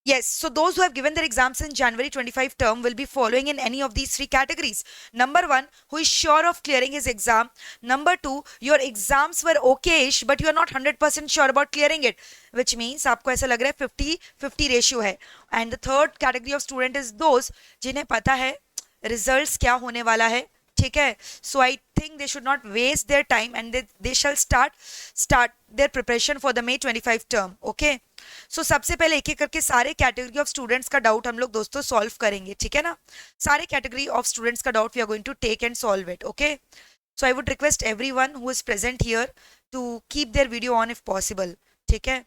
Yes, so those who have given their exams in January 25 term will be following in any of these three categories. Number one, who is sure of clearing his exam. Number two, your exams were okayish, but you are not 100% sure about clearing it, which means आपको ऐसा लग रहा है 50-50 ratio है. And the third category of student is those जिन्हें पता है results क्या होने वाला है. ठीक है, so I think they should not waste their time and they shall start their preparation for the May 25 term. Okay, so सबसे पहले एक एक करके सारे कैटेगरी ऑफ स्टूडेंट्स का डाउट हम लोग दोस्तों सॉल्व करेंगे. ठीक है ना, सारे कैटेगरी ऑफ स्टूडेंट्स का doubt we are going to take and solve it. Okay, so I would request everyone who is present here to keep their video on if possible. ठीक है,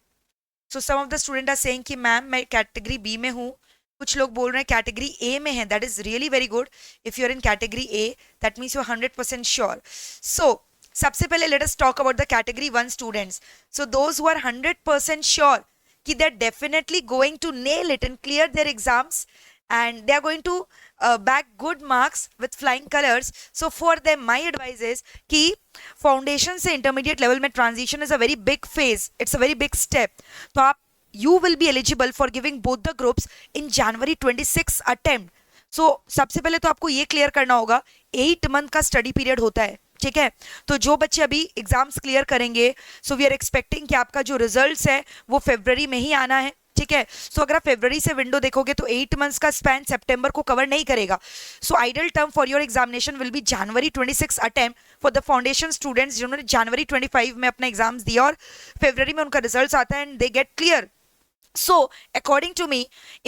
so some of the student are saying कि ma'am मैं category B में हूँ, कुछ लोग बोल रहे हैं कैटेगरी ए में है. That is really very good. If you are in category A that means you are 100% sure. So सबसे पहले let us talk about the category 1 students. So those who are 100% sure कि they are definitely going to nail it and clear their exams and they are going to back good marks with flying colors. So for them my advice is कि foundation से intermediate level में transition is a very big phase, it's a very big step. तो आप you will be eligible for giving both the groups in January 26 attempt. So सबसे पहले तो आपको ये क्लियर करना होगा 8 मंथ का स्टडी पीरियड होता है. ठीक है, तो जो बच्चे अभी एग्जाम्स क्लियर करेंगे सो वी आर एक्सपेक्टिंग कि आपका जो रिजल्ट्स है वो फरवरी में ही आना है. ठीक है, सो अगर आप फरवरी से विंडो देखोगे तो 8 मंथ्स का स्पैन सितंबर को कवर नहीं करेगा. So ideal term for your examination will be January 26 attempt for the foundation students जिन्होंने January 25 में अपना एग्जाम्स दिया और फरवरी में उनका रिजल्ट आता है and they get clear. So according to me,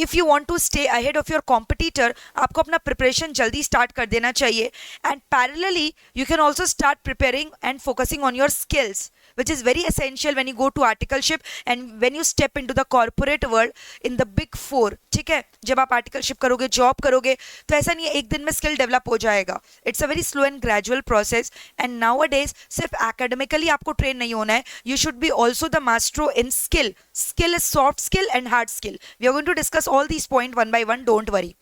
if you want to stay ahead of your competitor, आपको अपना preparation जल्दी start कर देना चाहिए. And parallelly, you can also start preparing and focusing on your skills, which is very essential when you go to articleship and when you step into the corporate world in the big four. ठीक है, जब आप articleship करोगे, job करोगे, तो ऐसा नहीं है एक दिन में skill develop हो जाएगा. It's a very slow and gradual process. And nowadays, सिर्फ academically आपको train नहीं होना है. You should be also the maestro in skill. Skill is soft skill and hard skill. We are going to discuss all these points one by one. Don't worry.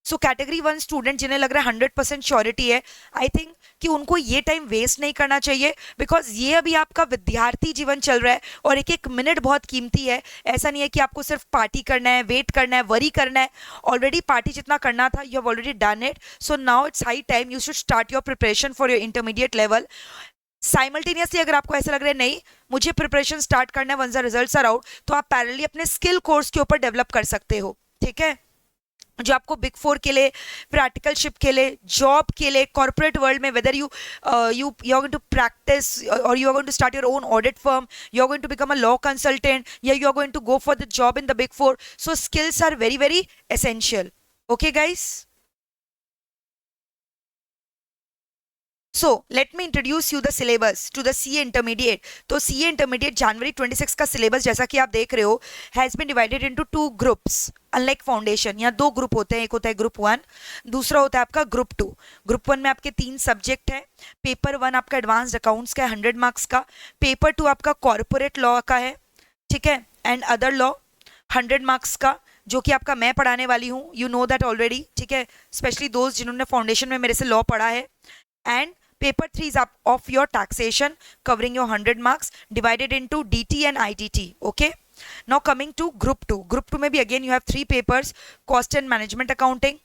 So category 1 student जिन्हें लग रहा है 100% surety है, I think कि उनको ये time waste नहीं करना चाहिए बिकॉज ये अभी आपका विद्यार्थी जीवन चल रहा है और एक एक मिनट बहुत कीमती है. ऐसा नहीं है कि आपको सिर्फ पार्टी करना है, वेट करना है, वरी करना है. ऑलरेडी पार्टी जितना करना था you have already done it. So now it's high time you should start your preparation for your intermediate level. Simultaneously अगर आपको ऐसा लग रहा है नहीं मुझे प्रिपरेशन स्टार्ट करना है once the results are out, तो आप पैरेलली अपने स्किल कोर्स के ऊपर डेवलप कर सकते हो. ठीक है, जो आपको बिग 4 के लिए, प्रैक्टिकलशिप के लिए, जॉब के लिए, कॉर्पोरेट वर्ल्ड में whether you you are going to practice और you are going to start your own audit firm, you are going to become a law consultant या you are going to go for the job in the big 4. So skills are very very essential. Okay guys, So let me introduce you the syllabus to the CA Intermediate. तो CA Intermediate January 26 का syllabus जैसा कि आप देख रहे हो has been divided into 2 groups. Unlike foundation, यहाँ 2 group होते हैं. एक होता है ग्रुप 1, दूसरा होता है आपका ग्रुप 2. ग्रुप 1 में आपके 3 सब्जेक्ट हैं. पेपर 1 आपका एडवांस्ड अकाउंट्स का है 100 मार्क्स का. पेपर 2 आपका कॉर्पोरेट लॉ का है. ठीक है, एंड अदर लॉ 100 मार्क्स का, जो कि आपका मैं पढ़ाने वाली हूँ. You know that already. ठीक है, स्पेशली दोस्त जिन्होंने फाउंडेशन में मेरे से लॉ पढ़ा है. And paper 3 is up of your taxation covering your 100 marks divided into DT and ITT. Okay, now coming to group 2. Group 2 में भी again you have 3 papers: cost and management accounting,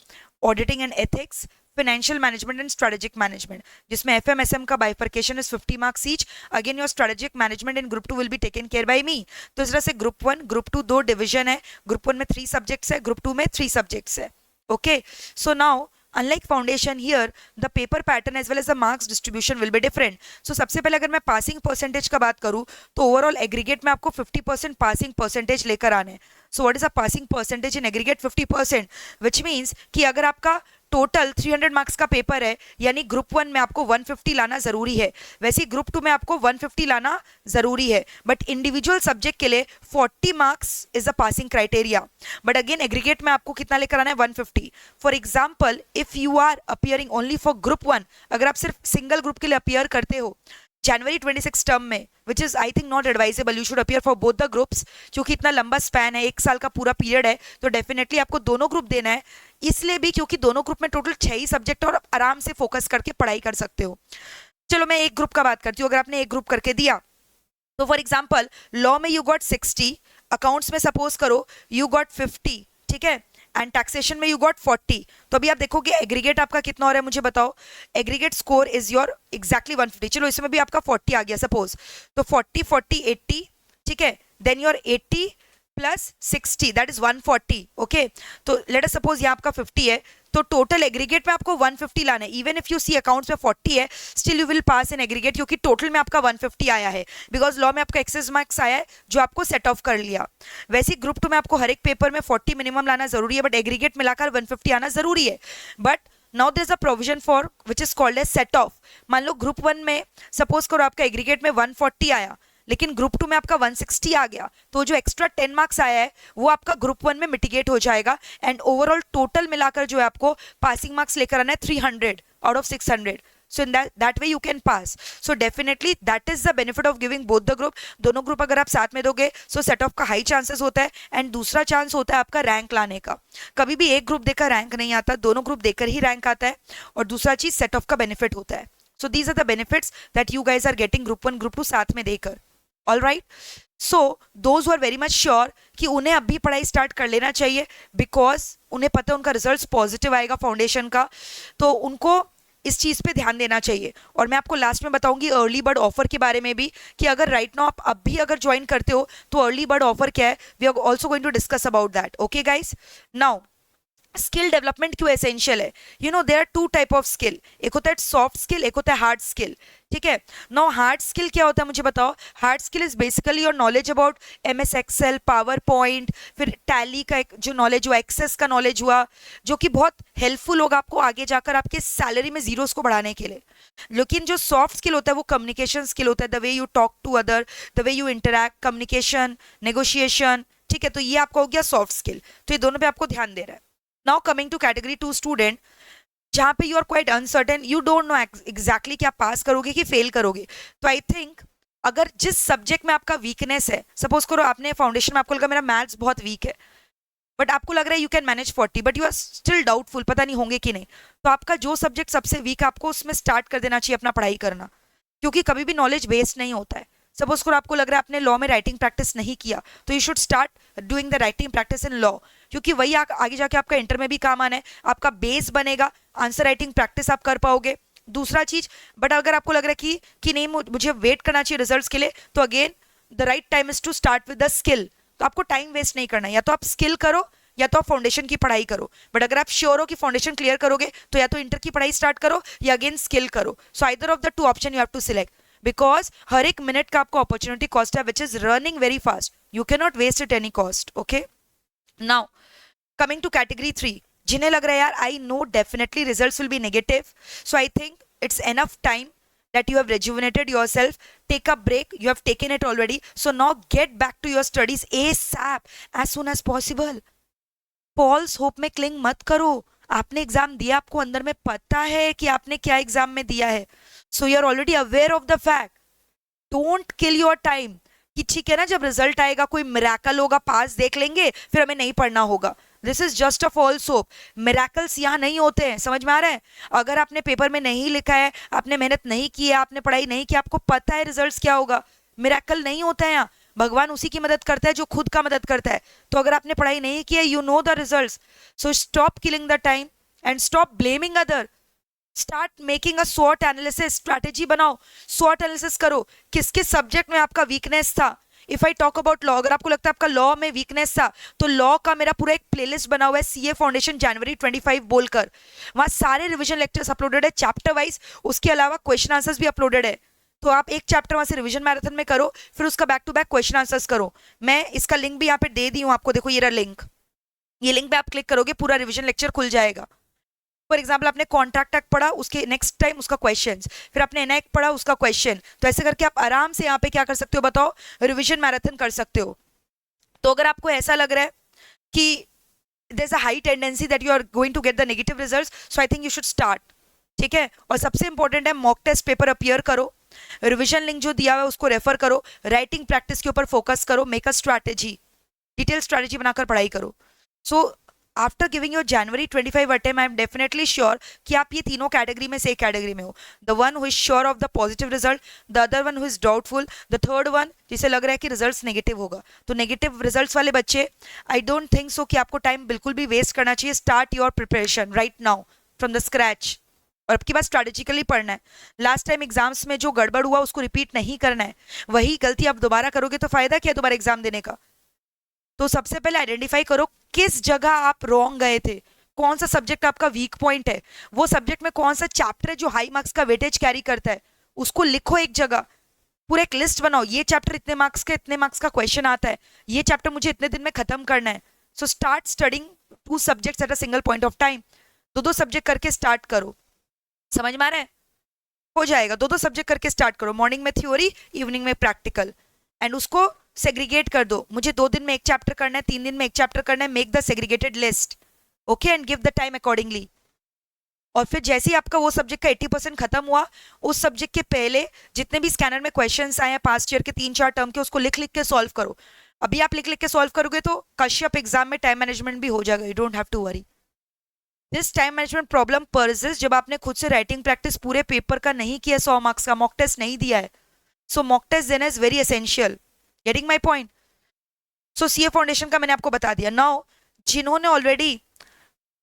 auditing and ethics, financial management and strategic management, जिसमें FMSM का bifurcation is 50 marks each. Again your strategic management in group 2 will be taken care by me. तो इस तरह से group 1 group 2 दो division है. group 1 में 3 subjects है, group 2 में 3 subjects है. Okay, so now unlike foundation here the paper pattern as well as the marks distribution will be different. So सबसे पहले अगर मैं passing percentage का बात करूँ तो overall aggregate में आपको 50% passing percentage लेकर आने हैं. So what is a passing percentage in aggregate? 50%, which means कि अगर आपका टोटल 300 मार्क्स का पेपर है यानी ग्रुप 1 में आपको 150 लाना जरूरी है, वैसे ग्रुप 2 में आपको 150 लाना जरूरी है. बट इंडिविजुअल सब्जेक्ट के लिए 40 marks is a passing criteria. But again aggregate में आपको कितना लेकर आना है? 150. For example if you are appearing only for group 1, अगर आप सिर्फ सिंगल ग्रुप के लिए अपियर करते हो January 26 टर्म में, which is I think not advisable, you should appear for both the groups. क्योंकि इतना लंबा स्पैन है, 1 साल का पूरा पीरियड है, तो डेफिनेटली आपको दोनों ग्रुप देना है. इसलिए भी क्योंकि दोनों ग्रुप में टोटल 6 ही सब्जेक्ट और आराम से फोकस करके पढ़ाई कर सकते हो. चलो मैं एक ग्रुप का बात करती हूँ. अगर आपने एक ग्रुप करके दिया तो फॉर एग्जाम्पल लॉ में यू गॉट 60, अकाउंट्स में सपोज करो यू गॉट 50, ठीक है, एंड टैक्सेशन में यू गॉट 40, तो अभी आप देखोगे एग्रीगेट आपका कितना हो रहा है, मुझे बताओ। Aggregate score is your exactly 150, चलो इसमें भी आपका 40 आ गया सपोज, तो 40 40 80, ठीक है, then your 80 plus 60 that is 140, okay. तो लेट अस सपोज यहाँ आपका 50 है, तो टोटल एग्रीगेट में आपको 150 लाना है। Even if you see accounts में 40 है, still you will pass in aggregate, क्योंकि टोटल में आपका 150 आया है, बिकॉज लॉ में आपका एक्सेस मार्क्स आया है जो आपको सेट ऑफ कर लिया। वैसे ग्रुप 2 में आपको हर एक पेपर में 40 मिनिमम लाना जरूरी है, बट एग्रीगेट मिलाकर 150 आना जरूरी है। But now there is a provision for which is called as set off. मान लो ग्रुप 1 में सपोज करो आपका एग्रीगेट में 140 आया, लेकिन ग्रुप 2 में आपका 160 आ गया, तो जो एक्स्ट्रा 10 मार्क्स आया है वो आपका ग्रुप 1 में मिटिगेट हो जाएगा, एंड ओवरऑल टोटल मिलाकर जो है आपको पासिंग मार्क्स लेकर आना है 300 out of 600। So in that way you can pass. So definitely that is the benefit of giving both the group. दोनों ग्रुप अगर आप साथ में दोगे सो सेट ऑफ का हाई चांसेस होता है, एंड दूसरा चांस होता है आपका रैंक लाने का। कभी भी एक ग्रुप देकर रैंक नहीं आता, दोनों ग्रुप देकर ही रैंक आता है, और दूसरा चीज सेट ऑफ का बेनिफिट होता है। So these are the benefits that you guys are getting group 1 group 2 साथ में देकर। All right, so those who are very much sure कि उन्हें अभी पढ़ाई स्टार्ट कर लेना चाहिए, बिकॉज उन्हें पता है उनका रिजल्ट पॉजिटिव आएगा फाउंडेशन का, तो उनको इस चीज पे ध्यान देना चाहिए। और मैं आपको लास्ट में बताऊंगी अर्ली बर्ड ऑफर के बारे में भी, कि अगर राइट नाउ आप अब भी अगर ज्वाइन करते हो तो अर्ली बर्ड ऑफर क्या है, we are also going to discuss about that. Okay guys, now skill development क्यों एसेंशियल है? You know there are two type of skill, एक होता है सॉफ्ट स्किल, एक होता है हार्ड स्किल, ठीक है। नाउ हार्ड स्किल क्या होता है मुझे बताओ। Hard skill is basically your knowledge about MS Excel, power point, फिर टैली का एक जो नॉलेज हुआ, एक्सेस का नॉलेज हुआ, जो कि बहुत हेल्पफुल होगा आपको आगे जाकर आपके सैलरी में जीरोस को बढ़ाने के लिए। लेकिन जो सॉफ्ट स्किल होता है वो कम्युनिकेशन स्किल होता है, the way you talk to other, the way you interact, communication, negotiation, ठीक है। तो ये आपका हो गया सॉफ्ट स्किल, तो ये दोनों पे आपको ध्यान दे रहा है। Now coming to category 2 student, जहां पे you are quite uncertain, you don't know exactly कि आप पास करोगे कि फेल करोगे, तो आई थिंक अगर जिस सब्जेक्ट में आपका वीकनेस है, सपोज करो आपने फाउंडेशन में आपको लगा मेरा मैथ्स बहुत वीक है, बट आपको लग रहा है you can manage 40, but you are still doubtful, पता नहीं होंगे कि नहीं, तो आपका जो सब्जेक्ट सबसे वीक है आपको उसमें स्टार्ट कर देना चाहिए अपना पढ़ाई करना, क्योंकि कभी भी नॉलेज वेस्ट नहीं होता है। सपोज करो आपको लग रहा है आपने लॉ में राइटिंग प्रैक्टिस नहीं किया, तो you should start doing the writing practice in law, क्योंकि वही आगे जाके आपका इंटर में भी काम आना है, आपका बेस बनेगा, आंसर राइटिंग प्रैक्टिस आप कर पाओगे। दूसरा चीज, बट अगर आपको लग रहा है कि नहीं मुझे वेट करना चाहिए रिजल्ट्स के लिए, तो again the right time is to start with the skill. तो आपको टाइम वेस्ट नहीं करना है, या तो आप स्किल करो या तो आप फाउंडेशन की पढ़ाई करो, बट अगर आप श्योर हो कि फाउंडेशन क्लियर करोगे तो या तो इंटर की पढ़ाई स्टार्ट करो या अगेन स्किल करो। So either of the two option you have to select, because हर एक मिनट का आपको अपॉर्चुनिटी कॉस्ट है which is running very fast, you can not waste it any cost. Okay, now coming to category 3, जिन्हें लग रहा है यार I know definitely results will be negative, so I think it's enough time that you have rejuvenated yourself, take a break, you have taken it already, so now get back to your studies ASAP, as soon as possible. False hope में cling मत करो, आपने exam दिया, आपको अंदर में पता है कि आपने क्या एग्जाम में दिया है, so you are already aware of the fact. Don't kill your time कि ठीक है ना जब रिजल्ट आएगा कोई मिरेकल होगा, पास देख लेंगे फिर हमें नहीं पढ़ना होगा। This is just a false hope, miracles यहाँ नहीं होते हैं, समझ में आ रहा है। अगर आपने पेपर में नहीं लिखा है, आपने मेहनत नहीं की है, आपने पढ़ाई नहीं की, आपको पता है रिजल्ट्स क्या होगा, मिरेकल नहीं होता है यहाँ। भगवान उसी की मदद करता है जो खुद का मदद करता है। तो अगर आपने पढ़ाई नहीं की है, you know the results, so stop killing the time and stop blaming other, start making a स्वॉट एनालिसिस, स्ट्रैटेजी बनाओ, स्वॉट एनालिसिस करो किस किस सब्जेक्ट में आपका वीकनेस था। If I talk about law, अगर आपको लगता है आपका लॉ में वीकनेस था, तो लॉ का मेरा पूरा एक प्लेलिस्ट बना हुआ है CA फाउंडेशन जनवरी 25 बोलकर, वहां सारे रिवीजन लेक्चर्स अपलोडेड है चैप्टर वाइज, उसके अलावा क्वेश्चन आंसर्स भी अपलोडेड है। तो आप एक चैप्टर वहां से रिवीजन मैराथन में करो, फिर उसका back to back question answers करो। मैं इसका लिंक भी यहाँ पे दे दी हूँ आपको, देखो ये रहा लिंक, ये लिंक पे आप क्लिक करोगे पूरा रिवीजन लेक्चर खुल जाएगा। फॉर एग्जाम्पल आपने कॉन्ट्रैक्ट एक्ट पढ़ा, उसके नेक्स्ट टाइम उसका क्वेश्चन, फिर आपने एनएक्ट पढ़ा उसका क्वेश्चन, तो ऐसे करके आप आराम से यहाँ पे क्या कर सकते हो बताओ, रिवीजन मैराथन कर सकते हो। तो अगर आपको ऐसा लग रहा है कि there's a high tendency that you are going to get the negative results, so I think you should start, ठीक है। और सबसे इंपॉर्टेंट है मॉक टेस्ट पेपर अपीयर करो, रिवीजन लिंक जो दिया हुआ है उसको रेफर करो, राइटिंग प्रैक्टिस के ऊपर फोकस करो, make a strategy, detail strategy बनाकर पढ़ाई करो। So after giving your January 25 attempt I am definitely sure कि आप ये तीनों कैटेगरी में से एक कैटेगरी में हो. The one who is sure of the positive result, the other one who is doubtful, the third one जिसे लग रहा है कि रिजल्ट्स नेगेटिव होगा. तो नेगेटिव रिजल्ट्स वाले बच्चे, आई डोंट थिंक सो कि आपको टाइम बिल्कुल भी वेस्ट करना चाहिए. Start your preparation right now from the scratch. और आपके पास स्ट्रेटेजिकली पढ़ना है. लास्ट टाइम एग्जाम्स में जो गड़बड़ हुआ उसको रिपीट नहीं करना है. वही गलती आप दोबारा करोगे तो फायदा क्या है दोबारा एग्जाम देने का. तो सबसे पहले आइडेंटिफाई करो किस जगह आप रॉन्ग गए थे, कौन सा सब्जेक्ट आपका वीक पॉइंट है, वो सब्जेक्ट में कौन सा चैप्टर है जो हाई मार्क्स का वेटेज कैरी करता है, उसको लिखो एक जगह. पूरा एक लिस्ट बनाओ, ये चैप्टर इतने मार्क्स का क्वेश्चन आता है, ये चैप्टर मुझे इतने दिन में खत्म करना है. So start studying 2 subjects at a single point of time. 2 subject करके स्टार्ट करो. समझ में आ रहा है? हो जाएगा. 2 सब्जेक्ट करके स्टार्ट करो. मॉर्निंग में थ्योरी, इवनिंग में प्रैक्टिकल. एंड उसको सेग्रीगेट कर दो. मुझे 2 दिन में एक चैप्टर करना है, 3 दिन में एक चैप्टर करना है. Make the segregated list. Okay, and give the time accordingly. और फिर जैसे ही आपका वो सब्जेक्ट का 80% खत्म हुआ, उस सब्जेक्ट के पहले जितने भी स्कैनर में क्वेश्चंस आए हैं पास्ट ईयर के 3-4 टर्म के, उसको लिख लिख के सॉल्व करो. अभी आप लिख लिख के सॉल्व करोगे तो कश्यप एग्जाम में टाइम मैनेजमेंट भी हो जाएगा. You don't have to worry. This time management problem persist जब आपने खुद से राइटिंग प्रैक्टिस पूरे पेपर का नहीं किया, 100 मार्क्स का मॉक टेस्ट नहीं दिया है. सो मॉक टेस्ट देना is very essential. Getting my point? So CA foundation का मैंने आपको बता दिया. नाउ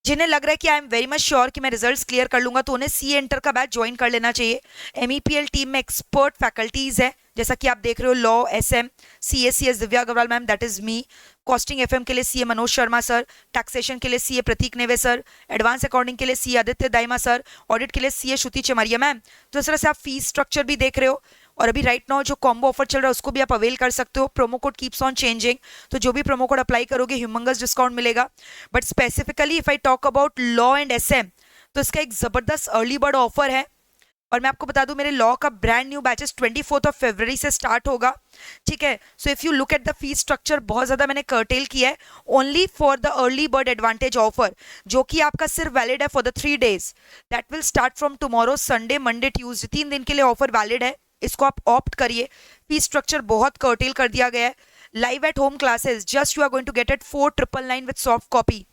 जिन्हें लग रहा है कि I am very much sure कि मैं रिजल्ट्स क्लियर कर लूंगा, तो उन्हें सी एंटर का बैच ज्वाइन कर लेना चाहिए. एमईपीएल टीम में एक्सपर्ट फैकल्टीज है, जैसा कि आप देख रहे हो. Law, SM, CS Divya Agrawal ma'am, that is me. Costing FM के लिए CA Manoj Sharma sir. Taxation के लिए CA Prateek Neve sir. Advance accounting के लिए CA Aditya Daima sir. Audit के लिए सीए श्रुति चमरिया मैम. तो इस तरह से आप फीस स्ट्रक्चर भी देख रहे हो. और अभी राइट नाउ जो कॉम्बो ऑफर चल रहा है उसको भी आप अवेल कर सकते हो. Promo code keeps on changing, तो जो भी प्रोमो कोड अप्लाई करोगे ह्यूमंगस डिस्काउंट मिलेगा. But specifically if I talk about law and SM, तो इसका एक जबरदस्त अर्ली बर्ड ऑफर है. और मैं आपको बता दूं मेरे लॉ का ब्रांड न्यू बैचेस 24 फरवरी से स्टार्ट होगा. ठीक है. So if you look at the fees structure, बहुत ज्यादा मैंने कर्टेल किया है only for the early bird advantage offer, जो कि आपका सिर्फ वैलिड है for the 3 days. That will start from tomorrow, Sunday, Monday, Tuesday. 3 दिन के लिए ऑफर वैलिड है. इसको आप ऑप्ट करिए. फीस स्ट्रक्चर बहुत कर्टेल कर दिया गया है. Live at home classes just you are going to get at 4999 with soft copy,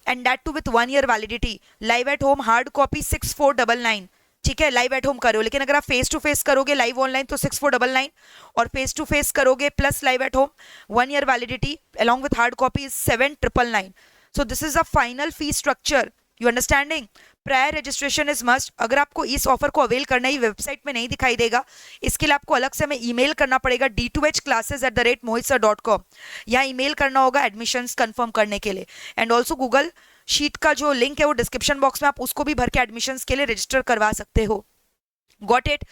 and that too with 1 year validity. Live at home hard copy 6499. ठीक है, लाइव एट होम करो. लेकिन अगर आप फेस टू फेस करोगे live online तो 6499, और face to face करोगे plus live at home 1 year validity along with hard copy 7999. So this is a final fee structure. You understanding? Prior registration is must. अगर आपको इस offer को avail करना ही website में नहीं दिखाई देगा, इसके लिए आपको अलग से हमें ईमेल करना पड़ेगा d2hclasses@mohitsir.com. यहाँ ईमेल करना होगा एडमिशंस कंफर्म करने के लिए. एंड ऑल्सो गूगल शीट का जो लिंक है वो डिस्क्रिप्शन बॉक्स में, आप उसको भी भर के एडमिशंस के लिए रजिस्टर करवा सकते हो. Got it?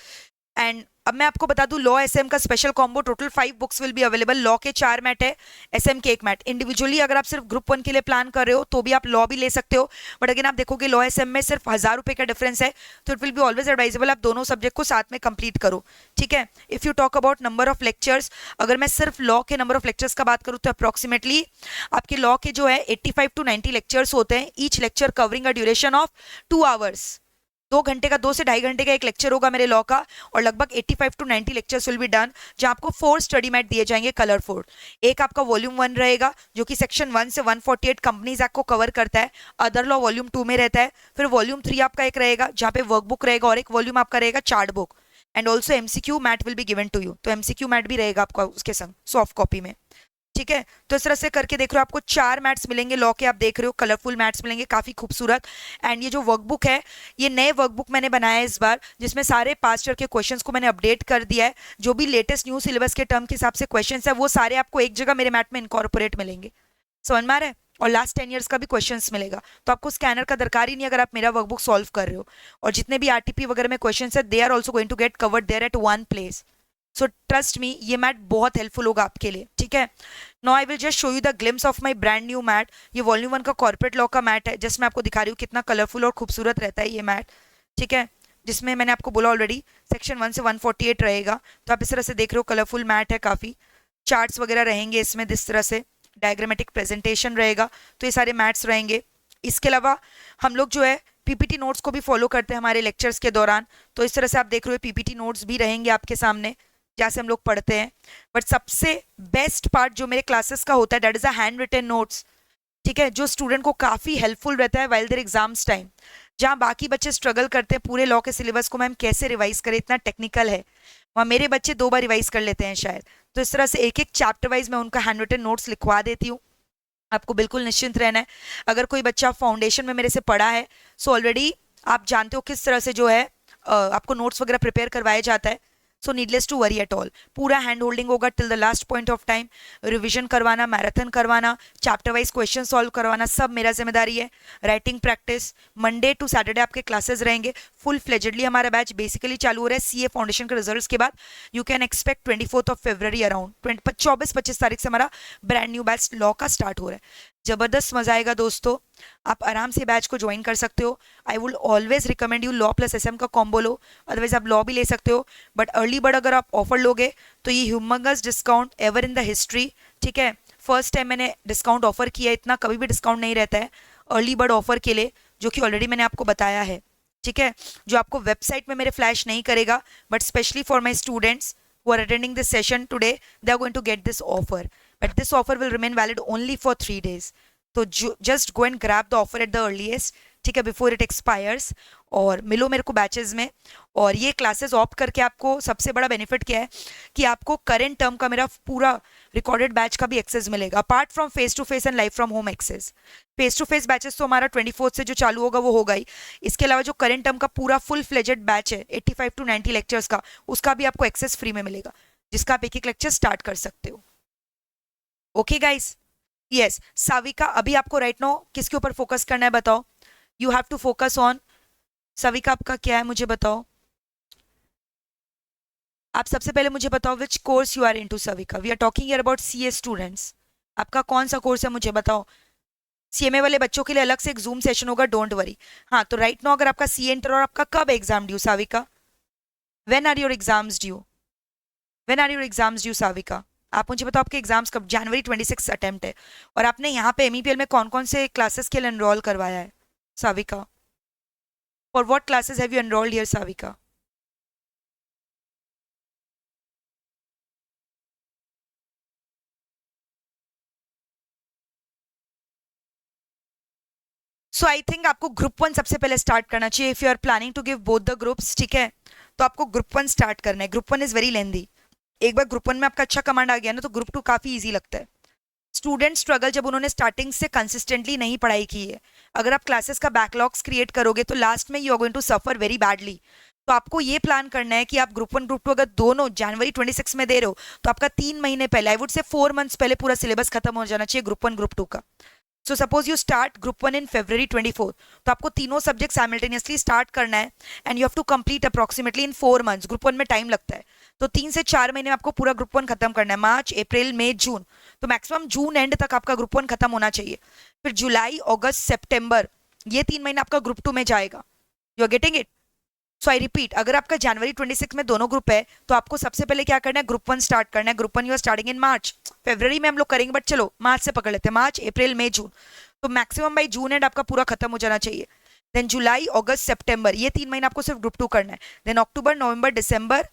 एंड अब मैं आपको बता दूं लॉ एसएम का special combo. Total 5 books will be available. Law के 4 मैट है, एसएम के 1 मैट. इंडिविजुअली अगर आप सिर्फ ग्रुप 1 के लिए प्लान कर रहे हो तो भी आप लॉ भी ले सकते हो. बट अगर आप देखोगे लॉ एसएम में सिर्फ 1000 रुपए का डिफरेंस है, तो it will be always advisable आप दोनों सब्जेक्ट को साथ में कंप्लीट करो. ठीक है. If you talk about number of lectures, अगर मैं सिर्फ लॉ के नंबर ऑफ लेक्चर्स का बात करूँ तो अप्रोक्सीमेटली आपके लॉ के जो है 85 to 90 लेक्चर्स होते हैं. Each lecture covering a duration of 2 hours. 2 घंटे का, 2 से 2.5 घंटे का एक लेक्चर होगा मेरे लॉ का. और लगभग 85 to 90 lectures will be done, जहां आपको 4 स्टडी मैट दिए जाएंगे कलरफुल. एक आपका वॉल्यूम 1 रहेगा जो कि सेक्शन 1 से 148 कंपनीज एक्ट को कवर करता है. अदर लॉ वॉल्यूम 2 में रहता है. फिर वॉल्यूम 3 आपका एक रहेगा जहां पे वर्कबुक रहेगा, और एक वॉल्यूम आपका रहेगा chart book. And also MCQ mat will be given to you. तो एमसीक्यू मैट भी रहेगा आपका उसके संग सॉफ्ट कॉपी में. ठीक है. तो इस तरह से करके देख रहे हो आपको 4 मैट्स मिलेंगे लॉ के. आप देख रहे हो कलरफुल मैट्स मिलेंगे, काफी खूबसूरत. एंड ये जो वर्कबुक है, ये नए वर्कबुक मैंने बनाया है इस बार, जिसमें सारे पास्ट ईयर के क्वेश्चंस को मैंने अपडेट कर दिया है. जो भी लेटेस्ट न्यू सिलेबस के टर्म के हिसाब से क्वेश्चंस है वो सारे आपको एक जगह मेरे मैट में इनकॉर्पोरेट मिलेंगे. समझ में आ रहा है? और लास्ट 10 years का भी क्वेश्चंस मिलेगा. तो आपको स्कैनर का दरकार ही नहीं अगर आप मेरा वर्कबुक सॉल्व कर रहे हो. और जितने भी आरटीपी वगैरह में क्वेश्चंस है, they are also going to get covered there at one place. So trust me, ये मैट बहुत हेल्पफुल होगा आपके लिए. ठीक है. Now I will just show you the glimpse of my brand new mat. ये वॉल्यूम 1 का कॉर्पोरेट लॉ का मैट है, जिसमें आपको दिखा रही हूँ कितना कलरफुल और खूबसूरत रहता है ये मैट. ठीक है. जिसमें मैंने आपको बोला ऑलरेडी सेक्शन 1 से 148 रहेगा. तो आप इस तरह से देख रहे हो कलरफुल मैट है, काफी चार्ट्स वगैरह रहेंगे इसमें. इस तरह से डायग्रामेटिक प्रेजेंटेशन रहेगा. तो ये सारे मैट्स रहेंगे. इसके अलावा हम लोग जो है पीपीटी नोट्स को भी फॉलो करते हैं हमारे लेक्चर्स के दौरान. तो इस तरह से आप देख रहे हो पीपीटी नोट्स भी रहेंगे आपके सामने जहाँ से हम लोग पढ़ते हैं. बट सबसे बेस्ट पार्ट जो मेरे क्लासेस का होता है, that is a handwritten notes. ठीक है, जो स्टूडेंट को काफी हेल्पफुल रहता है वाइल देयर एग्जाम्स टाइम। जहाँ बाकी बच्चे स्ट्रगल करते हैं पूरे लॉ के सिलेबस को मैम कैसे रिवाइज करें, इतना टेक्निकल है, वहाँ मेरे बच्चे 2 बार रिवाइज कर लेते हैं शायद। तो इस तरह से एक एक चैप्टर वाइज मैं उनका हैंड रिटन नोट्स लिखवा देती हूँ। आपको बिल्कुल निश्चिंत रहना है। अगर कोई बच्चा फाउंडेशन में मेरे से पढ़ा है, सो ऑलरेडी आप जानते हो किस तरह से जो है आपको नोट्स वगैरह प्रिपेयर करवाया जाता है। So needless to worry at all, पूरा हैंड होल्डिंग होगा till the last point of time. Revision करवाना, मैराथन करवाना, चैप्टर वाइज क्वेश्चन सॉल्व करवाना, सब मेरा जिम्मेदारी है। Writing practice, Monday to Saturday आपके क्लासेस रहेंगे। फुल फ्लेजेडली हमारा बैच बेसिकली चालू हो रहा है सीए फाउंडेशन के रिजल्ट्स के बाद। You can expect 24 of February around 24-25 तारीख से हमारा ब्रांड न्यू बैच लॉ का स्टार्ट हो रहा है। जबरदस्त मजा आएगा दोस्तों, आप आराम से बैच को ज्वाइन कर सकते हो। I would always recommend you law plus SM का कॉम्बो लो, अदरवाइज आप लॉ भी ले सकते हो। बट अर्ली बर्ड अगर आप ऑफर लोगे तो ये humongous discount ever in the history. ठीक है, फर्स्ट टाइम मैंने डिस्काउंट ऑफर किया, इतना कभी भी डिस्काउंट नहीं रहता है अर्ली बर्ड ऑफर के लिए, जो कि ऑलरेडी मैंने आपको बताया है। ठीक है, जो आपको वेबसाइट में मेरे फ्लैश नहीं करेगा, but specially for my students who are attending this session today, they are going to get this offer, but this offer will remain valid only for 3 days. तो just go and grab the offer at the earliest, ठीक है, before it expires, और मिलो मेरे को batches में। और ये क्लासेस ऑप्ट करके आपको सबसे बड़ा बेनिफिट क्या है कि आपको करेंट टर्म का मेरा पूरा रिकॉर्डेड बैच का भी एक्सेस मिलेगा, apart from face to face and live from home access. Face to face batches तो हमारा 24 से जो चालू होगा वो होगा ही, इसके अलावा जो करेंट टर्म का पूरा फुल फ्लेजेड बैच है 85 to 90 लेक्चर्स का, उसका भी आपको एक्सेस फ्री में मिलेगा, जिसका आप एक एक लेक्चर स्टार्ट कर सकते हो। ओके गाइस, यस साविका, अभी आपको राइट नो किसके ऊपर फोकस करना है बताओ? You have to focus on, Savika आपका क्या है मुझे बताओ? आप सबसे पहले मुझे बताओ which course you are into Savika. We are talking here about CA students. आपका कौन सा कोर्स है मुझे बताओ? सीएमए वाले बच्चों के लिए अलग से एक जूम सेशन होगा, डोंट वरी। हाँ, तो राइट नो अगर आपका सी इंटर, और आपका कब exam due Savika? When are your exams due? When are your exams due Savika? आप मुझे बताओ आपके एग्जाम्स कब? जनवरी 26 अटेम्प्ट है। और आपने यहाँ पे एमईपीएल में कौन कौन से क्लासेस के लिए एनरोल करवाया है Savika? For what classes have you enrolled here Savika? So I think आपको ग्रुप 1 सबसे पहले स्टार्ट करना चाहिए if you are planning to give both the groups. ठीक है, तो आपको ग्रुप 1 स्टार्ट करना है। Group 1 is very lengthy. एक बार ग्रुप 1 में आपका अच्छा कमांड आ गया ना, तो ग्रुप 2 काफी इजी लगता है। स्टूडेंट स्ट्रगल जब उन्होंने स्टार्टिंग से कंसिस्टेंटली नहीं पढ़ाई की है, अगर आप क्लासेस का बैकलॉग्स क्रिएट करोगे तो लास्ट में you are going to suffer very badly. तो आपको ये प्लान करना है कि आप ग्रुप 1 ग्रुप 2 अगर दोनों जनवरी 26 में दे रहे हो, तो आपका 3 महीने पहले, आई वुड से 4 मंथ्स पहले पूरा सिलेबस खत्म हो जाना चाहिए ग्रुप 1 ग्रुप 2 का। So suppose you start group 1 in February 24, तो आपको तीनों सब्जेक्ट साइमल्टेनियसली स्टार्ट करना है, and you have to complete approximately in 4 months. Group 1 में टाइम लगता है, तो 3 से 4 महीने में आपको पूरा ग्रुप 1 खत्म करना है, मार्च अप्रैल मई जून। तो मैक्सिमम जून एंड तक आपका ग्रुप 1 खत्म होना चाहिए। फिर जुलाई अगस्त सितंबर, ये 3 महीने आपका ग्रुप 2 में जाएगा। You are getting it? So I repeat, अगर आपका जनवरी 26 में दोनों ग्रुप है, तो आपको सबसे पहले क्या करना है, ग्रुप 1 स्टार्ट करना है। Group 1 you are starting in March, फरवरी में हम लोग करेंगे, बट चलो मार्च से पकड़ लेते हैं, मार्च अप्रैल मई जून। तो मैक्सिमम बाई जून एंड आपका पूरा खत्म हो जाना चाहिए। देन जुलाई अगस्त सितंबर, ये 3 महीने आपको सिर्फ ग्रुप 2 करना है। देन अक्टूबर नवंबर दिसंबर,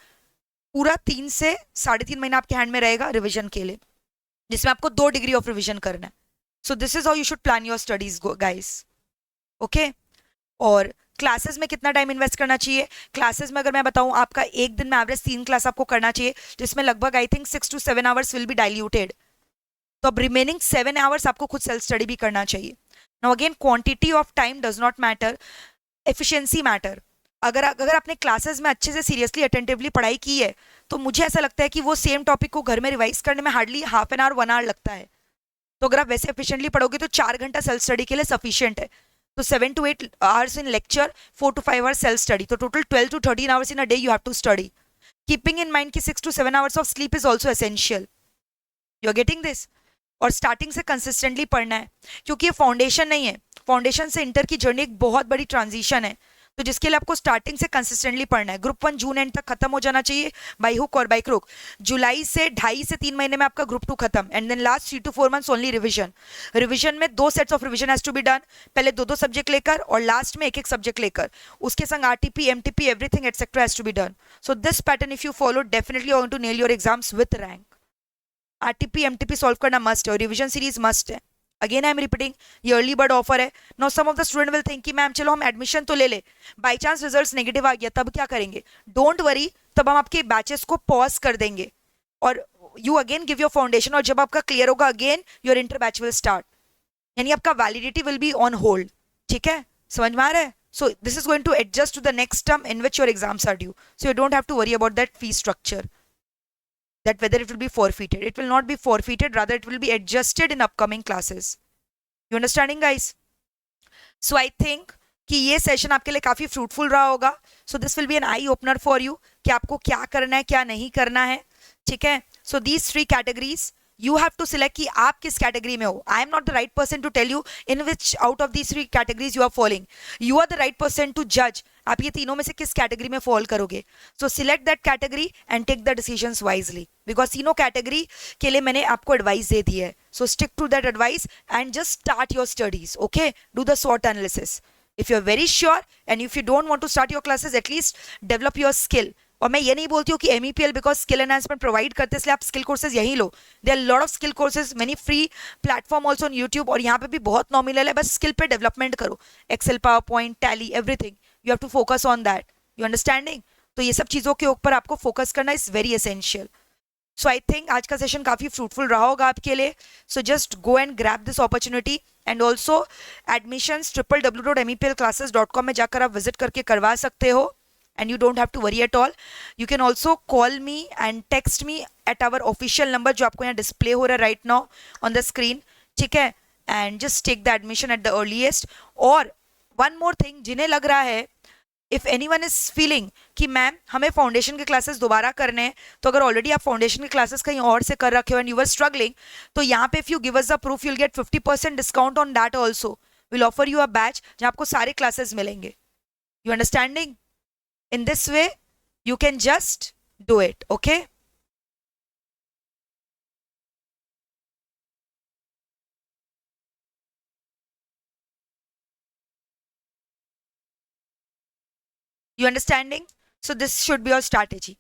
पूरा 3 से 3.5 महीना आपके हैंड में रहेगा रिविजन के लिए, जिसमें आपको 2 डिग्री ऑफ रिविजन करना है। So this is how you should plan your studies guys. Okay, और क्लासेस में कितना टाइम इन्वेस्ट करना चाहिए? क्लासेस में अगर मैं बताऊं, आपका एक दिन में एवरेज 3 क्लास आपको करना चाहिए, जिसमें लगभग I think 6 to 7 hours will be diluted. तो अब रिमेनिंग 7 आवर्स आपको खुद सेल्फ स्टडी भी करना चाहिए। Now again, quantity of time does not matter, efficiency matter. अगर अगर आपने क्लासेस में अच्छे से सीरियसली अटेंटिवली पढ़ाई की है, तो मुझे ऐसा लगता है कि वो सेम टॉपिक को घर में रिवाइज करने में hardly half an hour 1 hour लगता है। तो अगर आप वैसे एफिशिएंटली पढ़ोगे तो 4 घंटा सेल्फ स्टडी के लिए सफिशियंट है। तो 7 to 8 hours in lecture, 4 to 5 hours self study. तो total 12 to 13 hours in a day you have to study. Keeping in mind कि 6 to 7 hours of sleep is also essential. You are getting this? और starting से consistently पढ़ना है, क्योंकि ये foundation नहीं है। फाउंडेशन से इंटर की जर्नी एक बहुत बड़ी ट्रांजिशन है, तो जिसके लिए आपको स्टार्टिंग से कंसिस्टेंटली पढ़ना है। ग्रुप 1 जून एंड तक खत्म हो जाना चाहिए बाई हुक और बाई क्रुक। जुलाई से 2.5 से 3 महीने में आपका ग्रुप 2 खत्म, and then last 3 to 4 months only revision. Revision में 2 sets of revision has to be done, पहले 2 सब्जेक्ट लेकर और लास्ट में एक एक सब्जेक्ट लेकर, उसके संग RTP MTP everything etcetera has to be done. So this pattern if you follow, definitely going to nail your exams with rank. RTP MTP solve करना मस्ट है, और रिविजन सीरीज मस्ट है। अगेन आई एम रिपीटिंग, ये early bird offer है. Now some of the student will think कि ma'am चलो हम admission तो ले ले, बाई चांस रिजल्ट नेगेटिव आ गया तब क्या करेंगे. डोंट वरी, तब हम आपके बैचेस को पॉज कर देंगे और you again give your foundation, और जब आपका क्लियर होगा again your inter batch will start, यानी आपका validity will be on hold. ठीक है, समझ में आ रहा है. So this is going to adjust to the next term in which your exams are due, so you don't have to worry about that fee structure, that whether it will be forfeited. It will not be forfeited, rather it will be adjusted in upcoming classes. You understanding guys? So I think कि ये session आपके लिए काफी fruitful रहा होगा. So this will be an eye opener for you कि आपको क्या करना है क्या नहीं करना है. ठीक है, so these 3 categories you have to select कि आप किस कैटेगरी में हो. I am not the right person to tell you in which out of these 3 categories you are falling. You are the right person to judge आप ये तीनों में से किस कैटेगरी में फॉल करोगे. So select that category and take the decisions wisely, because तीनों category के लिए मैंने आपको एडवाइस दे दी है. So stick to that advice and just start your studies. Okay, do the SWOT analysis. If you're very sure and if you don't want to start your classes, at least develop your skill. और मैं ये नहीं बोलती हूँ कि MEPL because skill enhancement provide करते इसलिए आप स्किल कोर्सेज यहीं लो. There are lot of skill courses, many free platform also on YouTube, और यहाँ पे भी बहुत नॉमिनल है. बस स्किल पे डेवलपमेंट करो. Excel, power point, Tally, everything you have to focus on that. You understanding? तो ये सब चीज़ों के ऊपर आपको फोकस करना is very essential. So I think आज का सेशन काफ़ी फ्रूटफुल रहा होगा आपके लिए. So just go and grab this opportunity and also admissions www.meplclasses.com में जाकर आप विजिट करके करवा सकते हो. And you don't have to worry at all. You can also call me and text me at our official number जो आपको यहाँ display हो रहा है right now on the screen. ठीक है, and just take the admission at the earliest. और one more thing, जिन्हें लग रहा है if anyone is feeling कि मैम हमें फाउंडेशन के क्लासेस दोबारा करने हैं, तो अगर ऑलरेडी आप फाउंडेशन के क्लासेस कहीं और से कर रखे हो and you were struggling, तो यहाँ पे if you give us the proof you'll get 50% discount on that also. We'll offer you a batch जहाँ आपको सारे क्लासेस मिलेंगे. You understanding? In this way, you can just do it, okay? You understanding? So this should be your strategy.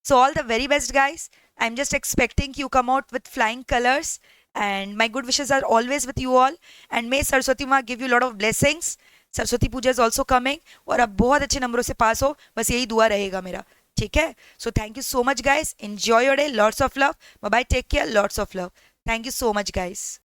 So all the very best, guys. I'm just expecting you come out with flying colors, and my good wishes are always with you all. And may Saraswati Ma give you a lot of blessings. Saraswati Puja is also coming, और आप बहुत अच्छे नंबरों से पास हो, बस यही दुआ रहेगा मेरा. ठीक है, so thank you so much guys. Enjoy your day. Lots of love. Bye bye. Take care. Lots of love. Thank you so much guys.